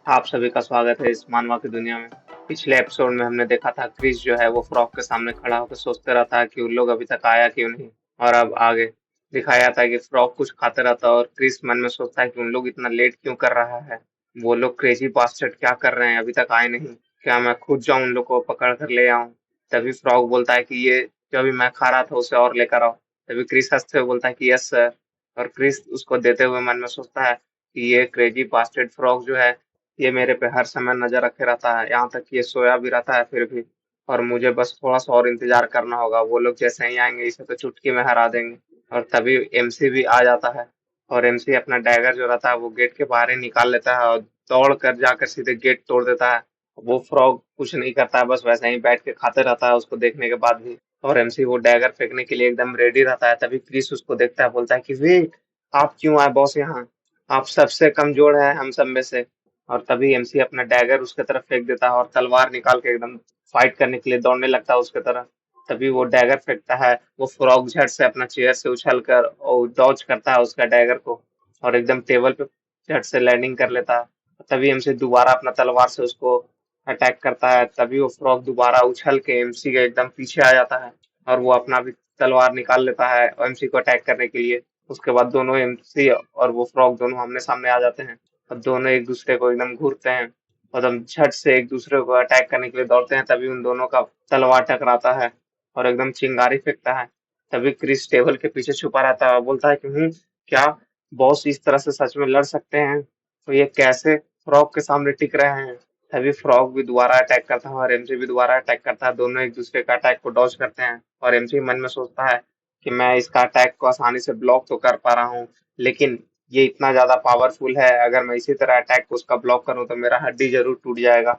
आप सभी का स्वागत है इस मानवा की दुनिया में। पिछले एपिसोड में हमने देखा था क्रिस जो है वो फ्रॉग के सामने खड़ा होकर सोचते रहता है कि उन लोग अभी तक आया क्यों नहीं। और अब आगे दिखाया जाता है कि फ्रॉग कुछ खाते रहता है और क्रिस मन में सोचता है कि उन लोग इतना लेट क्यों कर रहा है। वो लोग क्रेजी बास्टर्ड क्या कर रहे हैं, अभी तक आए नहीं। क्या मैं खुद जाऊं उन लोग को पकड़ कर ले आऊं। तभी फ्रॉग बोलता है कि ये जो अभी मैं खा रहा था उसे और लेकर आओ। तभी क्रिस हंसते हुए बोलता है कि यस सर। और क्रिस उसको देते हुए मन में सोचता है कि ये क्रेजी बास्टर्ड फ्रॉग जो है ये मेरे पे हर समय नजर रखे रहता है, यहाँ तक कि ये सोया भी रहता है फिर भी। और मुझे बस थोड़ा सा और इंतजार करना होगा, वो लोग जैसे ही आएंगे इसे तो चुटकी में हरा देंगे। और तभी एमसी भी आ जाता है। और एमसी अपना डैगर जो रहता है वो गेट के बाहर ही निकाल लेता है और दौड़ कर जाकर सीधे गेट तोड़ देता है। वो फ्रॉग कुछ नहीं करता है, बस वैसे ही बैठ के खाते रहता है उसको देखने के बाद भी। और एमसी वो डैगर फेंकने के लिए एकदम रेडी रहता है। तभी क्रिस उसको देखता है, बोलता है कि वेट, आप क्यों आए बॉस यहाँ? आप सबसे कमजोर है हम सब में से। और तभी एमसी अपना डैगर उसके तरफ फेंक देता है और तलवार निकाल के एकदम फाइट करने के लिए दौड़ने लगता है उसके तरफ। तभी वो डैगर फेंकता है, वो फ्रॉग झट से अपना चेयर से उछल कर और डॉज करता है उसका डैगर को। और एकदम टेबल पे झट से लैंडिंग कर लेता है। तभी एमसी दोबारा अपना तलवार से उसको अटैक करता है। तभी वो फ्रॉग दोबारा उछल के एमसी के एकदम पीछे आ जाता है। और वो अपना भी तलवार निकाल लेता है एमसी को अटैक करने के लिए। उसके बाद दोनों एमसी और वो फ्रॉग दोनों आमने सामने आ जाते हैं। और दोनों एक दूसरे को एकदम घूरते हैं और एकदम झट से एक दूसरे को अटैक करने के लिए दौड़ते हैं। तभी उन दोनों का तलवार टकराता है और एकदम चिंगारी फेंकता है। तभी क्रिस टेबल के पीछे छुपा रहता है और बोलता है कि क्या बॉस इस तरह से सच में लड़ सकते हैं? तो ये कैसे फ्रॉग के सामने टिक रहे हैं? तभी फ्रॉग भी दोबारा अटैक करता है और एमसी भी दोबारा अटैक करता है। दोनों एक दूसरे का अटैक को डॉज करते हैं और एमसी मन में सोचता है कि मैं इसका अटैक को आसानी से ब्लॉक तो कर पा रहा हूँ, लेकिन ये इतना ज्यादा पावरफुल है, अगर मैं इसी तरह अटैक को उसका ब्लॉक करूं तो मेरा हड्डी जरूर टूट जाएगा।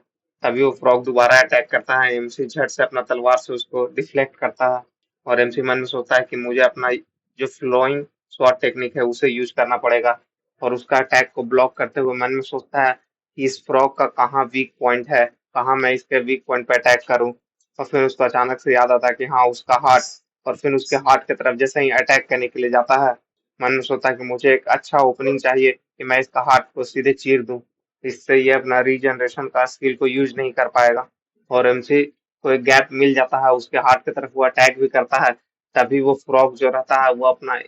तभी वो फ्रॉग दोबारा अटैक करता है, एमसी झट से अपना तलवार से उसको डिफ्लेक्ट करता है। और एमसी मन में सोचता है कि मुझे अपना जो फ्लोइंग स्वॉर्ड टेक्निक है उसे यूज करना पड़ेगा। और उसका अटैक को ब्लॉक करते हुए मन में सोचता है कि इस फ्रॉग का कहाँ वीक पॉइंट है, कहाँ मैं इसके वीक पॉइंट पे अटैक करूं। और फिर उसको अचानक से याद आता है कि हाँ उसका हार्ट। और फिर उसके हार्ट की तरफ जैसे ही अटैक करने के लिए जाता है, मन में सोचता है कि मुझे एक अच्छा ओपनिंग चाहिए कि मैं इसका हार्ट को सीधे चीर दूं। इससे ये अपना रीजनरेशन का स्किल को यूज नहीं कर पाएगा। और एमसी को एक गैप मिल जाता है, उसके हार्ट की तरफ वो अटैक भी करता है। तभी वो फ्रॉग जो रहता है वो अपना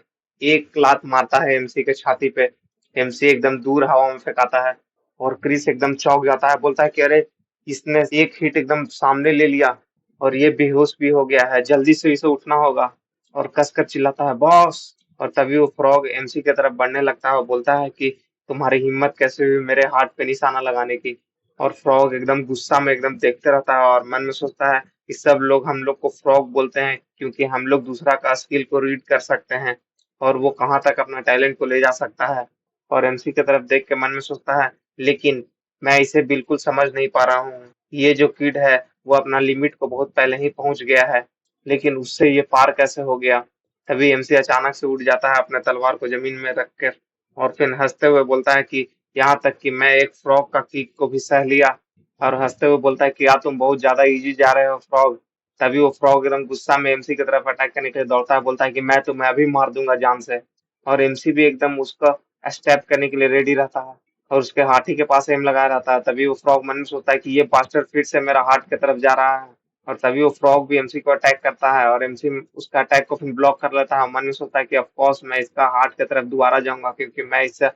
एक लात मारता है एमसी के छाती पे। एमसी एकदम दूर हवा में फेंकाता है और क्रिस एकदम चौंक जाता है, बोलता है कि अरे, इसने एक हिट एकदम सामने ले लिया और ये बेहोश भी हो गया है, जल्दी से इसे उठना होगा। और कसकर चिल्लाता है बॉस। और तभी वो फ्रॉग एमसी की तरफ बढ़ने लगता है और बोलता है कि तुम्हारी हिम्मत कैसे हुई मेरे हार्ट पे निशाना लगाने की। और फ्रॉग एकदम गुस्सा में एकदम देखते रहता है और मन में सोचता है कि सब लोग हम लोग को फ्रॉग बोलते हैं क्योंकि हम लोग दूसरा का स्किल को रीड कर सकते हैं और वो कहाँ तक अपना टैलेंट को ले जा सकता है। और एमसी की तरफ देख के मन में सोचता है, लेकिन मैं इसे बिल्कुल समझ नहीं पा रहा हूँ। ये जो किड है वो अपना लिमिट को बहुत पहले ही पहुंच गया है, लेकिन उससे ये पार कैसे हो गया? तभी एमसी अचानक से उठ जाता है अपने तलवार को जमीन में रख कर और फिर हंसते हुए बोलता है कि यहाँ तक कि मैं एक फ्रॉग का किक को भी सह लिया। और हंसते हुए बोलता है कि यार तुम बहुत ज्यादा इजी जा रहे हो फ्रॉग। तभी वो फ्रॉग एकदम गुस्सा में एमसी की तरफ अटैक करने के लिए दौड़ता है, बोलता है कि मैं तुम्हें अभी मार दूंगा जान से। और एमसी भी एकदम उसका स्टेप करने के लिए रेडी रहता है और उसके हाथी के पास एम लगाया रहता है। तभी वो फ्रॉग मन में सोचता है कि ये बास्टर फिर से मेरा हार्ट की तरफ जा रहा है। और तभी वो फ्रॉग भी एमसी को अटैक करता है और एमसी उसका अटैक को फिर ब्लॉक कर लेता है। मन में सोचता है कि ऑफ कोर्स मैं इसका हार्ट की तरफ दोबारा जाऊंगा क्योंकि मैं इससे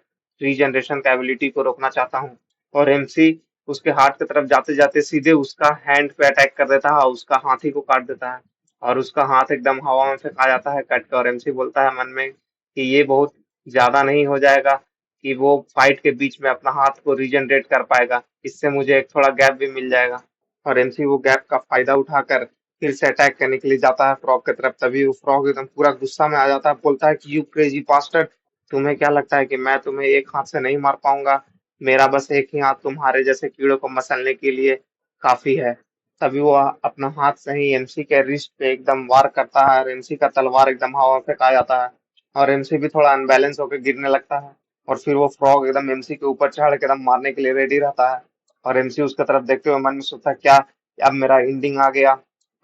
रीजनरेशन का एबिलिटी को रोकना चाहता हूँ। और एमसी उसके हार्ट की तरफ जाते जाते सीधे उसका हैंड पे अटैक कर देता है, उसका हाथी को काट देता है। और उसका हाथ एकदम हवा में फेंका जाता है कट के। और एमसी बोलता है मन में कि ये बहुत ज्यादा नहीं हो जाएगा कि वो फाइट के बीच में अपना हाथ को रीजनरेट कर पाएगा, इससे मुझे एक थोड़ा गैप भी मिल जाएगा। और एमसी वो गैप का फायदा उठाकर फिर से अटैक करने के लिए जाता है फ्रॉग की तरफ। तभी वो फ्रॉग एकदम पूरा गुस्सा में आ जाता है, बोलता है कि यू क्रेजी बास्टर्ड, तुम्हें क्या लगता है कि मैं तुम्हें एक हाथ से नहीं मार पाऊंगा? मेरा बस एक ही हाथ तुम्हारे जैसे कीड़ों को मसलने के लिए काफी है। तभी वो अपना हाथ से ही एमसी के रिस्ट पे एकदम वार करता है और एमसी का तलवार एकदम हवा में फेंका जाता है और एमसी भी थोड़ा अनबैलेंस होकर गिरने लगता है। और फिर वो फ्रॉग एकदम एमसी के ऊपर चढ़ के एकदम मारने के लिए रेडी रहता है। और एमसी उसकी तरफ देखते हुए मन में सोचता है, क्या अब मेरा एंडिंग आ गया?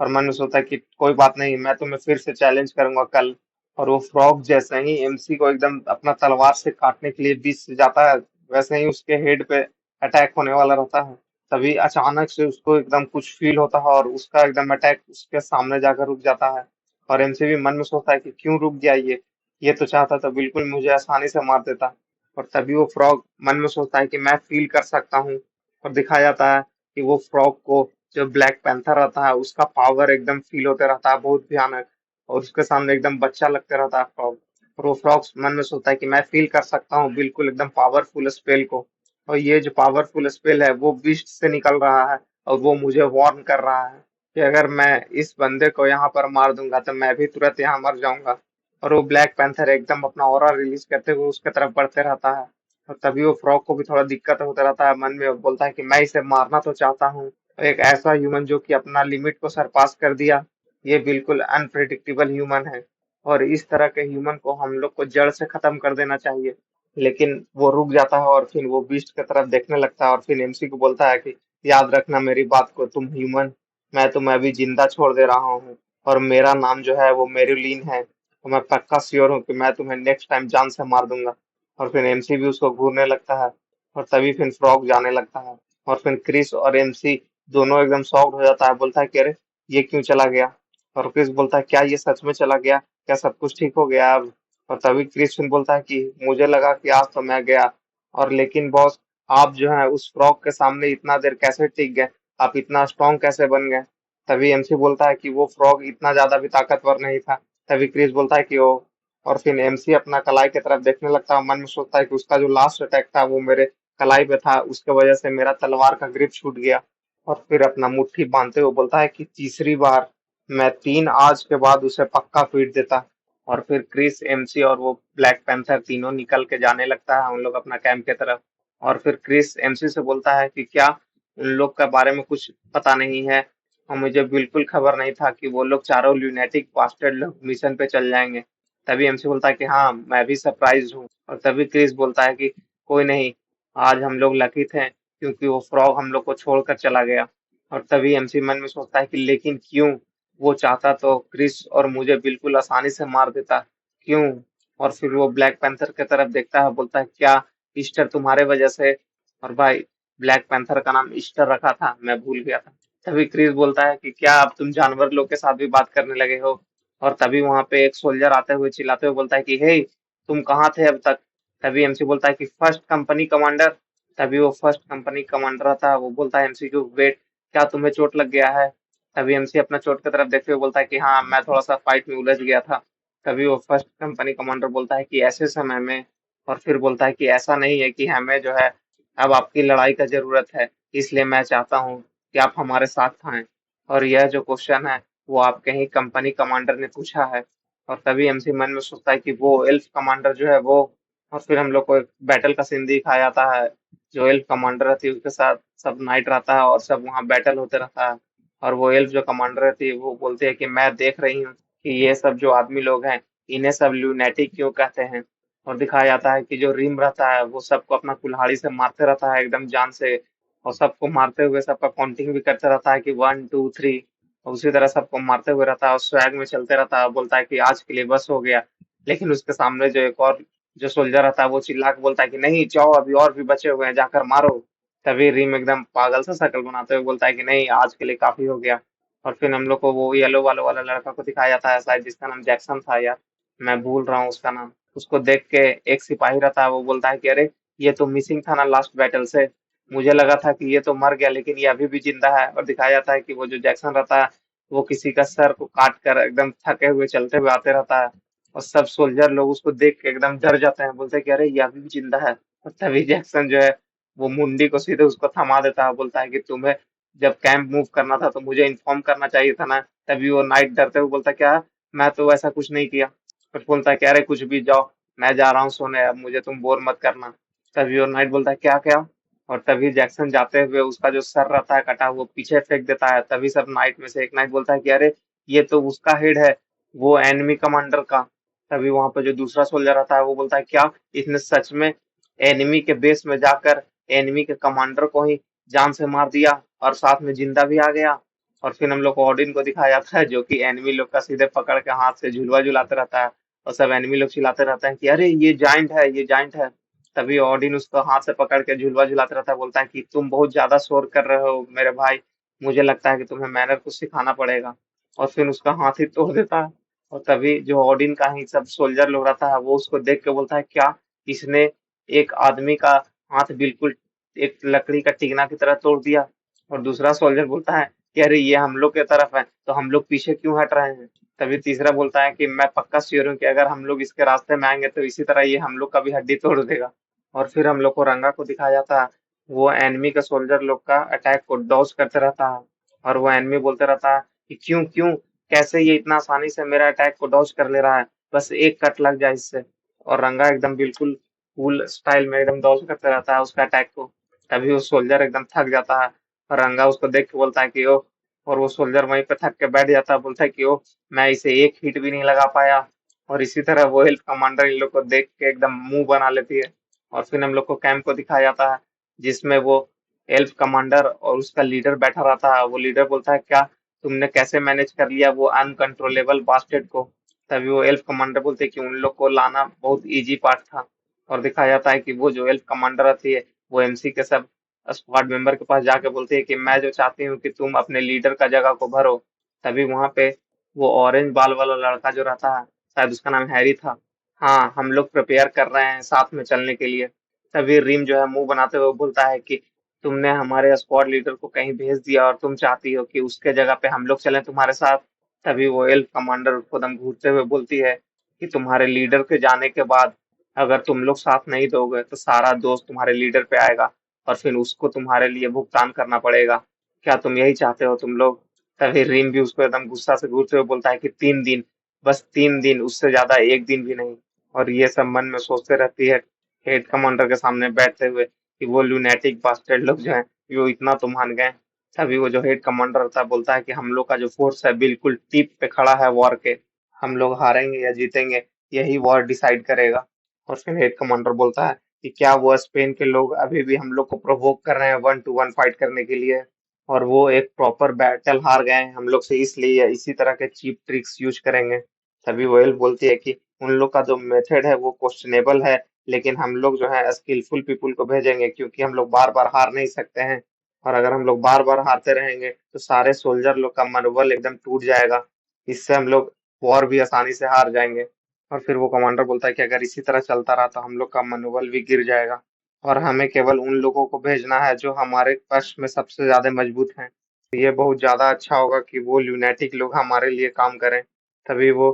और मन में सोचता है कि कोई बात नहीं, मैं तुम्हें फिर से चैलेंज करूंगा कल। और वो फ्रॉग जैसे ही एमसी को एकदम अपना तलवार से काटने के लिए बीच से जाता है, वैसे ही उसके हेड पे अटैक होने वाला रहता है, तभी अचानक से उसको एकदम कुछ फील होता है और उसका एकदम अटैक उसके सामने जाकर रुक जाता है। और एमसी भी मन में सोचता है कि क्यों रुक गया ये तो चाहता था बिल्कुल मुझे आसानी से मार देता। और तभी वो फ्रॉग मन में सोचता है कि मैं फील कर सकता हूँ। और दिखाया जाता है कि वो फ्रॉग को जो ब्लैक पैंथर रहता है उसका पावर एकदम फील होते रहता है बहुत भयानक। और उसके सामने एकदम बच्चा लगते रहता है फ्रॉग। और वो फ्रॉग मन में सोचता है कि मैं फील कर सकता हूँ बिल्कुल एकदम पावरफुल स्पेल को। और ये जो पावरफुल स्पेल है वो बीस्ट से निकल रहा है। और वो मुझे वार्न कर रहा है कि अगर मैं इस बंदे को यहाँ पर मार दूंगा तो मैं भी तुरंत यहाँ मर जाऊंगा। और वो ब्लैक पैंथर एकदम अपना ऑरा रिलीज करते हुए उसके तरफ बढ़ते रहता है। और तभी वो फ्रॉग को भी थोड़ा दिक्कत होता रहता है मन में, वो बोलता है कि मैं इसे मारना तो चाहता हूँ, एक ऐसा ह्यूमन जो कि अपना लिमिट को सरपास कर दिया, ये बिल्कुल अनप्रिडिक्टेबल ह्यूमन है। और इस तरह के ह्यूमन को हम लोग को जड़ से खत्म कर देना चाहिए। लेकिन वो रुक जाता है और फिर वो बीस्ट की तरफ देखने लगता है और फिर एमसी को बोलता है कि याद रखना मेरी बात को, तुम ह्यूमन, मैं तुम्हें अभी जिंदा छोड़ दे रहा हूँ। और मेरा नाम जो है वो मेरिलीन है, तो मैं पक्का श्योर हूँ कि मैं तुम्हें नेक्स्ट टाइम जान से मार दूंगा। और फिर एमसी भी उसको घूरने लगता है। और तभी फिर फ्रॉग जाने लगता है। और फिर क्रिस और एमसी दोनों एकदम शॉक्ड हो जाता है, बोलता है कि अरे ये क्यों चला गया। और क्रिस बोलता है क्या ये सच में चला गया, क्या सब कुछ ठीक हो गया अब। और तभी क्रिस फिर बोलता है कि मुझे लगा कि आज तो मैं गया, और लेकिन बॉस आप जो है उस फ्रॉग के सामने इतना देर कैसे टिक गए, आप इतना स्ट्रांग कैसे बन गए। तभी एमसी बोलता है कि वो फ्रॉग इतना ज्यादा भी ताकतवर नहीं था। तभी क्रिस बोलता है कि ओ। और फिर एमसी अपना कलाई की तरफ देखने लगता है, मन में सोचता है कि उसका जो लास्ट अटैक था वो मेरे कलाई पे था, उसके वजह से मेरा तलवार का ग्रिप छूट गया। और फिर अपना मुट्ठी बांधते हुए बोलता है कि तीसरी बार मैं 3 आज के बाद उसे पक्का पीट देता। और फिर क्रिस, एमसी और वो ब्लैक पैंथर तीनों निकल के जाने लगता है उन लोग अपना कैंप की तरफ। और फिर क्रिस एमसी से बोलता है कि क्या उन लोग के बारे में कुछ पता नहीं है, और मुझे बिल्कुल खबर नहीं था कि वो लोग चारों ल्यूनेटिक बास्टर्ड लोग मिशन पे चल जाएंगे। तभी एमसी बोलता है कि हाँ मैं भी सरप्राइज हूँ। और तभी क्रिस बोलता है कि कोई नहीं, आज हम लोग लकी थे क्योंकि वो फ्रॉग हम लोग को छोड़कर चला गया। और तभी एमसी मन में सोचता है कि लेकिन क्यों, वो चाहता तो क्रिस और मुझे बिल्कुल आसानी से मार देता, क्यों। और फिर वो ब्लैक पैंथर की तरफ देखता है, बोलता है क्या ईस्टर तुम्हारे वजह से। और भाई ब्लैक पैंथर का नाम ईस्टर रखा था, मैं भूल गया था। तभी क्रिस बोलता है कि क्या अब तुम जानवर लोग के साथ भी बात करने लगे हो। और तभी वहां पे एक सोल्जर आते हुए चिल्लाते हुए बोलता है कि हे, तुम कहाँ थे अब तक। तभी एमसी बोलता है कि फर्स्ट कंपनी कमांडर। तभी वो फर्स्ट कंपनी कमांडर आता है, वो बोलता है एमसी को वेट, क्या तुम्हें चोट लग गया है। तभी एमसी अपना चोट की तरफ देखते हुए बोलता है कि हाँ मैं थोड़ा सा फाइट में उलझ गया था। तभी वो फर्स्ट कंपनी कमांडर बोलता है कि ऐसे समय में, और फिर बोलता है कि ऐसा नहीं है कि हमें जो है अब आपकी लड़ाई का जरूरत है, इसलिए मैं चाहता हूँ कि आप हमारे साथ आए। और यह जो क्वेश्चन है वो आपके ही कंपनी कमांडर ने पूछा है। और तभी एमसी मन में सोचता है कि वो एल्फ कमांडर जो है वो। और फिर हम लोग को एक बैटल का सीन दिखाया जाता है, जो एल्फ कमांडर रहती है उसके साथ सब नाइट रहता है और सब वहाँ बैटल होते रहता है। और वो एल्फ जो कमांडर रहती है वो बोलती है कि मैं देख रही हूँ कि ये सब जो आदमी लोग हैं इन्हें सब ल्यूनेटिक क्यों कहते हैं। और दिखाया जाता है कि जो रिम रहता है वो सबको अपना कुल्हाड़ी से मारते रहता है एकदम जान से। और सबको मारते हुए सबका काउंटिंग भी करते रहता है कि 1 2 3। और उसी तरह सबको मारते हुए रहता है और स्वैग में चलते रहता है, बोलता है कि आज के लिए बस हो गया। लेकिन उसके सामने जो एक और जो सोल्जर रहता है वो चिल्ला के बोलता है कि नहीं जाओ, अभी और भी बचे हुए हैं, जाकर मारो। तभी रिम एकदम पागल सा शक्ल बनाते हुए बोलता है कि नहीं आज के लिए काफी हो गया। और फिर हम लोग को वो येलो वाला वाला लड़का को दिखाया जाता है, शायद जिसका नाम जैक्सन था यार, मैं भूल रहा हूँ उसका नाम। उसको देख के एक सिपाही रहता है, वो बोलता है कि अरे ये तो मिसिंग था ना लास्ट बैटल से, मुझे लगा था कि ये तो मर गया लेकिन ये अभी भी जिंदा है। और दिखाया जाता है कि वो जो जैक्सन रहता है वो किसी का सर को काट कर एकदम थके हुए चलते हुए आते रहता है। और सब सोल्जर लोग उसको देख के एकदम डर जाते हैं, बोलते हैं कि अरे ये अभी भी जिंदा है। और तभी जैक्सन जो है वो मुंडी को सीधे उसको थमा देता है, बोलता है कि तुम्हें जब कैंप मूव करना था तो मुझे इन्फॉर्म करना चाहिए था ना। तभी वो नाइट डरते हुए बोलता है क्या, मैं तो ऐसा कुछ नहीं किया। फिर बोलता है कि अरे कुछ भी, जाओ मैं जा रहा हूँ सोने, अब मुझे तुम बोर मत करना। तभी वो नाइट बोलता है क्या क्या। और तभी जैक्सन जाते हुए उसका जो सर रहता है कटा वो पीछे फेंक देता है। तभी सब नाइट में से एक नाइट बोलता है कि अरे ये तो उसका हेड है, वो एनिमी कमांडर का। तभी वहां पर जो दूसरा सोल्जर रहता है वो बोलता है क्या, इसने सच में एनिमी के बेस में जाकर एनिमी के कमांडर को ही जान से मार दिया और साथ में जिंदा भी आ गया। और फिर हम लोग को ऑडिन को दिखाया जाता है जो कि एनिमी लोग का सीधे पकड़ के हाथ से झुलवा झुलाते रहता है। और सब एनिमी लोग चिल्लाते रहते हैं कि अरे ये जाइंट है, ये जाइंट है। तभी ऑडिन उसको हाथ से पकड़ के झुलवा झुलाता रहता है, बोलता है कि तुम बहुत ज्यादा शोर कर रहे हो मेरे भाई, मुझे लगता है कि तुम्हें मैनर कुछ सिखाना पड़ेगा। और फिर उसका हाथ ही तोड़ देता है। और तभी जो ऑडिन का ही सब सोल्जर लोग रहता है वो उसको देख के बोलता है, क्या इसने एक आदमी का हाथ बिल्कुल एक लकड़ी का टिकना की तरह तोड़ दिया। और दूसरा सोल्जर बोलता है कि अरे ये हम लोग के तरफ है तो हम लोग पीछे क्यों हट रहे हैं। तभी तीसरा बोलता है कि मैं पक्का श्योर हूँ कि अगर हम लोग इसके रास्ते में आएंगे तो इसी तरह ये हम लोग का भी हड्डी तोड़ देगा। और फिर हम लोग को रंगा को दिखाया जाता है, वो एनिमी का सोल्जर लोग का अटैक को डॉज करते रहता है। और वो एनिमी बोलते रहता है कि क्यों क्यों, कैसे ये इतना आसानी से मेरा अटैक को डॉज कर ले रहा है, बस एक कट लग जाए इससे। और रंगा एकदम बिल्कुल कूल स्टाइल में एकदम डॉज करते रहता है उसका अटैक को। तभी वो सोल्जर एकदम थक जाता है और रंगा उसको देख के बोलता है कि ओ, और वो सोल्जर वहीं पे थक के बैठ जाता है, बोलता है कि ओ, मैं इसे एक हिट भी नहीं लगा पाया। और इसी तरह वो हेल्थ कमांडर इन लोग को देख के एकदम मुंह बना लेती है। और फिर हम लोग को कैंप को दिखाया जाता है जिसमें वो एल्फ कमांडर और उसका लीडर बैठा रहता है। वो लीडर बोलता है, क्या तुमने कैसे मैनेज कर लिया वो अनकंट्रोलेबल बास्टेड को। तभी वो एल्फ कमांडर बोलते हैं कि उन लोग को लाना बहुत इजी पार्ट था। और दिखाया जाता है कि वो जो एल्फ कमांडर रहती है वो एमसी के सब स्क्वाड मेंबर के पास जाके बोलती है कि मैं जो चाहती हूँ कि तुम अपने लीडर का जगह को भरो। तभी वहां पे वो ऑरेंज बाल वाला लड़का जो रहता है, शायद उसका नाम हैरी था, हाँ हम लोग प्रिपेयर कर रहे हैं साथ में चलने के लिए। तभी रिम जो है मुंह बनाते हुए बोलता है कि तुमने हमारे स्क्वाड लीडर को कहीं भेज दिया और तुम चाहती हो कि उसके जगह पे हम लोग चलें तुम्हारे साथ। तभी वो एल्फ कमांडर उसको दम घूरते हुए बोलती है कि तुम्हारे लीडर के जाने के बाद अगर तुम लोग साथ नहीं दोगे तो सारा दोस्त तुम्हारे लीडर पे आएगा और फिर उसको तुम्हारे लिए भुगतान करना पड़ेगा। क्या तुम यही चाहते हो तुम लोग। तभी रिम भी उसको एकदम गुस्सा से घूरते हुए बोलता है कि 3 दिन, बस 3 दिन, उससे ज्यादा एक दिन भी नहीं। और ये सब मन में सोचते रहती है हेड कमांडर के सामने बैठते हुए कि वो लूनेटिक बास्टर्ड लोग जो हैं वो इतना तो मान गए। तभी वो जो हेड कमांडर होता है बोलता है कि हम लोग का जो फोर्स है बिल्कुल टिप पे खड़ा है वॉर के, हम लोग हारेंगे या जीतेंगे यही वॉर डिसाइड करेगा। और फिर हेड कमांडर बोलता है कि क्या वो स्पेन के लोग अभी भी हम लोग को प्रोवोक कर रहे हैं 1-to-1 फाइट करने के लिए, और वो एक प्रॉपर बैटल हार गए हैं हम लोग से, इसलिए इसी तरह के चीप ट्रिक्स यूज करेंगे। तभी वेल बोलती है कि उन लोग का जो मेथड है वो क्वेश्चनेबल है, लेकिन हम लोग जो है स्किलफुल पीपुल को भेजेंगे क्योंकि हम लोग बार बार हार नहीं सकते हैं। और अगर हम लोग बार बार हारते रहेंगे तो सारे सोल्जर लोग का मनोबल एकदम टूट जाएगा, इससे हम लोग वॉर भी आसानी से हार जाएंगे। और फिर वो कमांडर बोलता है कि अगर इसी तरह चलता रहा तो हम लोग का मनोबल भी गिर जाएगा और हमें केवल उन लोगों को भेजना है जो हमारे पक्ष में सबसे ज्यादा मजबूत हैं। तो ये बहुत ज्यादा अच्छा होगा कि वो ल्यूनेटिक लोग हमारे लिए काम करें। तभी वो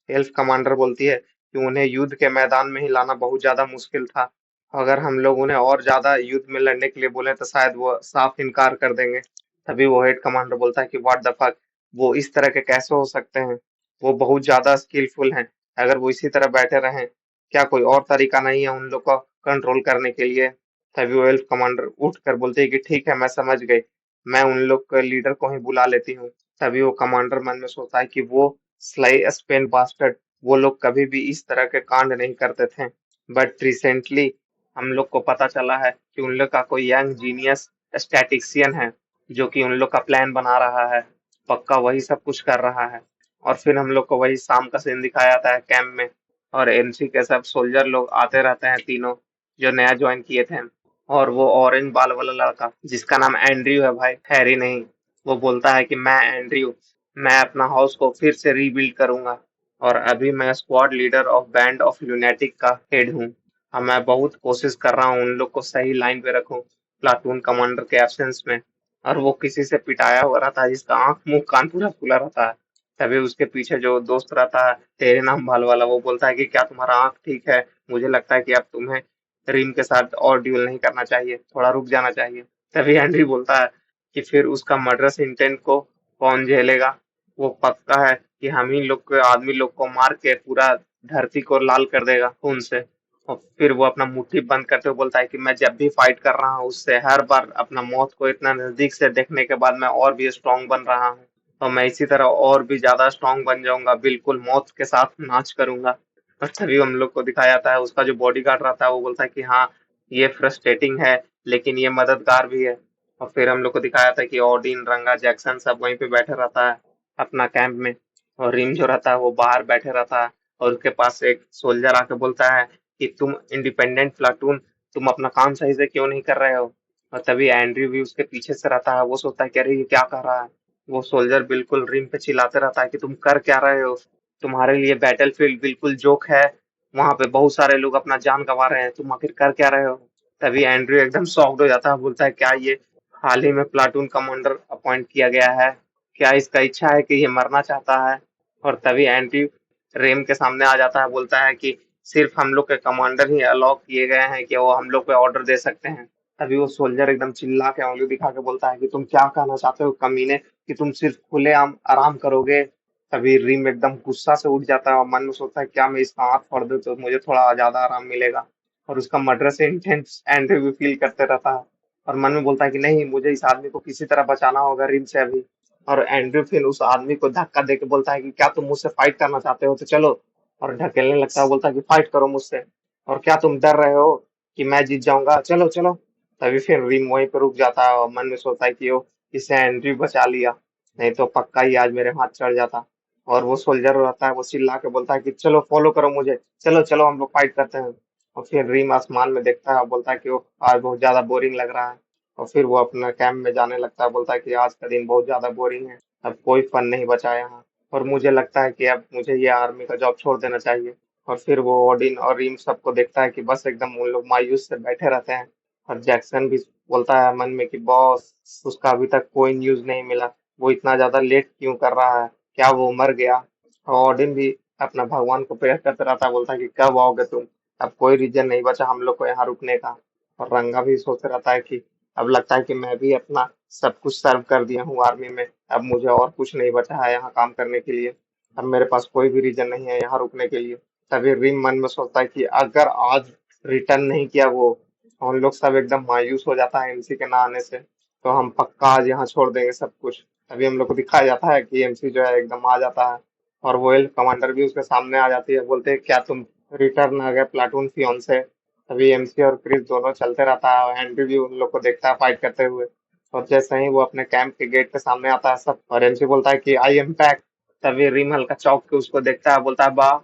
एल्फ कमांडर बोलती है कि उन्हें युद्ध के मैदान में ही लाना बहुत ज्यादा मुश्किल था, अगर हम लोग उन्हें और ज्यादा युद्ध में लड़ने के लिए बोले तो शायद वो साफ इनकार कर देंगे। तभी वो हेड कमांडर बोलता है कि व्हाट द फक, वो इस तरह के कैसे हो सकते हैं, वो बहुत ज्यादा स्किलफुल हैं, अगर वो इसी तरह बैठे रहें क्या कोई और तरीका नहीं है उन लोग को कंट्रोल करने के लिए। तभी वो एल्फ कमांडर उठ कर बोलते हैं कि ठीक है मैं समझ गई, मैं उन लोग के लीडर को ही बुला लेती हूँ। तभी वो कमांडर मन में सोचता है कि वो स्लाई स्पेन बास्टर्ड, वो लोग कभी भी इस तरह के कांड नहीं करते थे, बट रिसेंटली हम लोग को पता चला है कि उन लोग का कोई यंग जीनियस स्टैटिक्सियन है जो कि उन लोग का प्लान बना रहा है, पक्का वही सब कुछ कर रहा है। और फिर हम लोग को वही शाम का सीन दिखाया जाता है कैंप में, और एमसी के सब सोल्जर लोग आते रहते हैं तीनों जो नया ज्वाइन किए थे। और वो ऑरेंज बाल वाला लड़का जिसका नाम एंड्रयू है भाई, हैरी नहीं, वो बोलता है कि मैं एंड्रयू, मैं अपना हाउस को फिर से रीबिल्ड करूंगा और अभी मैं squad leader of band of lunatic का हेड हूँ। अब मैं बहुत कोशिश कर रहा हूँ उन लोग को सही लाइन पे रखूं प्लाटून कमांडर के एब्सेंस में। और वो किसी से पिटाया हुआ रहता है जिसका आंख मुंह कान पूरा फूला रहता है। तभी उसके पीछे जो दोस्त रहता है तेरे नाम भाल वाला, वो बोलता है कि क्या तुम्हारा आंख ठीक है, मुझे लगता है कि अब तुम्हें रीम के साथ और ड्यूल नहीं करना चाहिए, थोड़ा रुक जाना चाहिए। तभी एंड्री बोलता है कि फिर उसका मर्डरस इंटेंट को कौन झेलेगा, वो पक्का है कि हम ही लोग के आदमी लोग को मार के पूरा धरती को लाल कर देगा खून से। और फिर वो अपना मुट्ठी बंद करते हुए बोलता है कि मैं जब भी फाइट कर रहा हूँ उससे हर बार अपना मौत को इतना नजदीक से देखने के बाद मैं और भी स्ट्रांग बन रहा हूँ, और मैं इसी तरह और भी ज्यादा स्ट्रांग बन जाऊंगा, बिल्कुल मौत के साथ नाच करूंगा। और तभी हम लोग को दिखाया जाता है उसका जो बॉडीगार्ड रहता है वो बोलता है कि हाँ ये फ्रस्ट्रेटिंग है लेकिन ये मददगार भी है। और फिर हम लोग को दिखाया था कि ओडिन, रंगा, जैक्सन सब वहीं पे बैठे रहता है अपना कैंप में, और रिम जो रहता है वो बाहर बैठे रहता है। और उसके पास एक सोल्जर आके बोलता है कि तुम इंडिपेंडेंट प्लाटून तुम अपना काम सही से क्यों नहीं कर रहे हो? और तभी एंड्रयू भी उसके पीछे से रहता है, वो सोचता है कि अरे ये क्या कर रहा है। वो सोल्जर बिल्कुल रिम पे चिल्लाते रहता है कि तुम कर क्या रहे हो, तुम्हारे लिए बैटलफील्ड बिल्कुल जोक है, वहां पे बहुत सारे लोग अपना जान गंवा रहे हैं, तुम आखिर कर क्या रहे हो। तभी एंड्रयू एकदम शॉक्ड हो जाता है, बोलता है क्या ये हाल ही में प्लाटून कमांडर अपॉइंट किया गया है, क्या इसका इच्छा है कि ये मरना चाहता है। और तभी एंड्रयू रेम के सामने आ जाता है, बोलता है कि सिर्फ हम लोग के कमांडर ही अलाउ किए गए हैं कि वो हम लोग पे ऑर्डर दे सकते हैं। तभी वो सोल्जर एकदम चिल्ला के उंगली दिखा के बोलता है कि तुम क्या कहना चाहते हो कमीने, कि तुम सिर्फ खुलेआम आराम करोगे। तभी रिम एकदम गुस्सा से उठ जाता है और मन में सोचता है क्या मैं इसका हाथ फोड़ दूं तो मुझे थोड़ा ज्यादा आराम मिलेगा। और उसका मर्डर से इंटेंस एंड्रयू भी फील करते रहता है और मन में बोलता है कि नहीं, मुझे इस आदमी को किसी तरह बचाना होगा रिम से अभी। और एंड्रयू फिर उस आदमी को धक्का दे के बोलता है कि क्या तुम मुझसे फाइट करना चाहते हो तो चलो। और ढकेलने लगता है, बोलता है कि फाइट करो मुझसे, और क्या तुम डर रहे हो कि मैं जीत जाऊंगा, चलो चलो। तभी फिर रिम वहीं पर रुक जाता है और मन में सोचता है कि ओ, इसे एंड्रयू बचा लिया, नहीं तो पक्का ही आज मेरे हाथ चढ़ जाता। और वो सोल्जर रहता है, वो चिल्ला के बोलता है कि चलो फॉलो करो मुझे, चलो चलो हम लोग फाइट करते हैं। और फिर रिम आसमान में देखता है और बोलता है कि वो आज बहुत ज्यादा बोरिंग लग रहा है। और फिर वो अपना कैंप में जाने लगता है, बोलता है कि आज का दिन बहुत ज्यादा बोरिंग है, अब कोई फन नहीं बचा यहाँ, और मुझे लगता है कि अब मुझे ये आर्मी का जॉब छोड़ देना चाहिए। और फिर वो ओडिन और रीम सबको देखता है कि बस एकदम उन लोग मायूस से बैठे रहते हैं। और जैक्सन भी बोलता है मन में कि बॉस, उसका अभी तक कोई न्यूज नहीं मिला, वो इतना ज्यादा लेट क्यों कर रहा है, क्या वो मर गया। और ओडिन भी अपना भगवान को प्रेयर करते रहता है, बोलता है कि कब आओगे तुम, अब कोई रीजन नहीं बचा हम लोग को यहाँ रुकने का। और रंगा भी सोचते रहता है कि अब लगता है कि मैं भी अपना सब कुछ सर्व कर दिया हूँ आर्मी में, अब मुझे और कुछ नहीं बचा है यहाँ काम करने के लिए, अब मेरे पास कोई भी रीजन नहीं है यहाँ रुकने के लिए। तभी रिम मन में सोचता है कि अगर आज रिटर्न नहीं किया वो, हम लोग सब एकदम मायूस हो जाता है एमसी के ना आने से, तो हम पक्का आज यहाँ छोड़ देंगे सब कुछ। तभी हम लोग को दिखाया जाता है कि एमसी जो है एकदम आ जाता है और वो एल कमांडर भी उसके सामने आ जाती है, बोलते हैं क्या तुम रिटर्न आ गए प्लाटून फियोन से। तभी एमसी और क्रिस दोनों चलते रहता है और एंड्रयू भी उन लोग को देखता है फाइट करते हुए। और जैसे ही वो अपने कैंप के गेट के सामने आता है सब, और एमसी बोलता है कि आई एम बैक। तभी रिम हल्का चौंक के उसको देखता है, बोलता है वाह।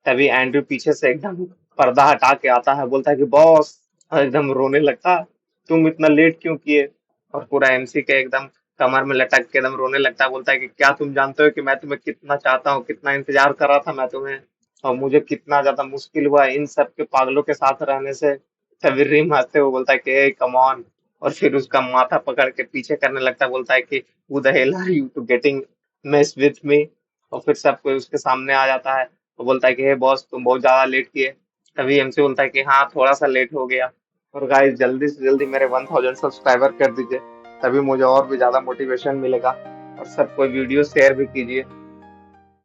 तभी एंड्रयू पीछे से एकदम पर्दा हटा के आता है, बोलता है कि बॉस, और एकदम रोने लगता है, तुम इतना लेट क्यों किए। और पूरा एमसी के एकदम कमर में लटक के एकदम रोने लगता है, बोलता है कि क्या तुम जानते हो कि मैं तुम्हें कितना चाहता हूँ, कितना इंतजार कर रहा था मैं तुम्हें, और मुझे कितना ज्यादा मुश्किल हुआ इन सब के पागलों के साथ रहने से। तभी रिम हंसते हुए बोलता है कि कम ऑन। और फिर उसका माथा पकड़ के पीछे करने लगता है, बोलता है कि who the hell are you to getting mess with me. और फिर सब कोई उसके सामने आ जाता है, वो बोलता है कि हे बॉस, तुम बहुत ज्यादा लेट किए। तभी एमसी बोलता है कि हाँ थोड़ा सा लेट हो गया। और गाइस जल्दी से जल्दी मेरे 1000 सब्सक्राइबर कर दीजिए, तभी मुझे और भी ज्यादा मोटिवेशन मिलेगा। और सब कोई वीडियो शेयर भी कीजिए।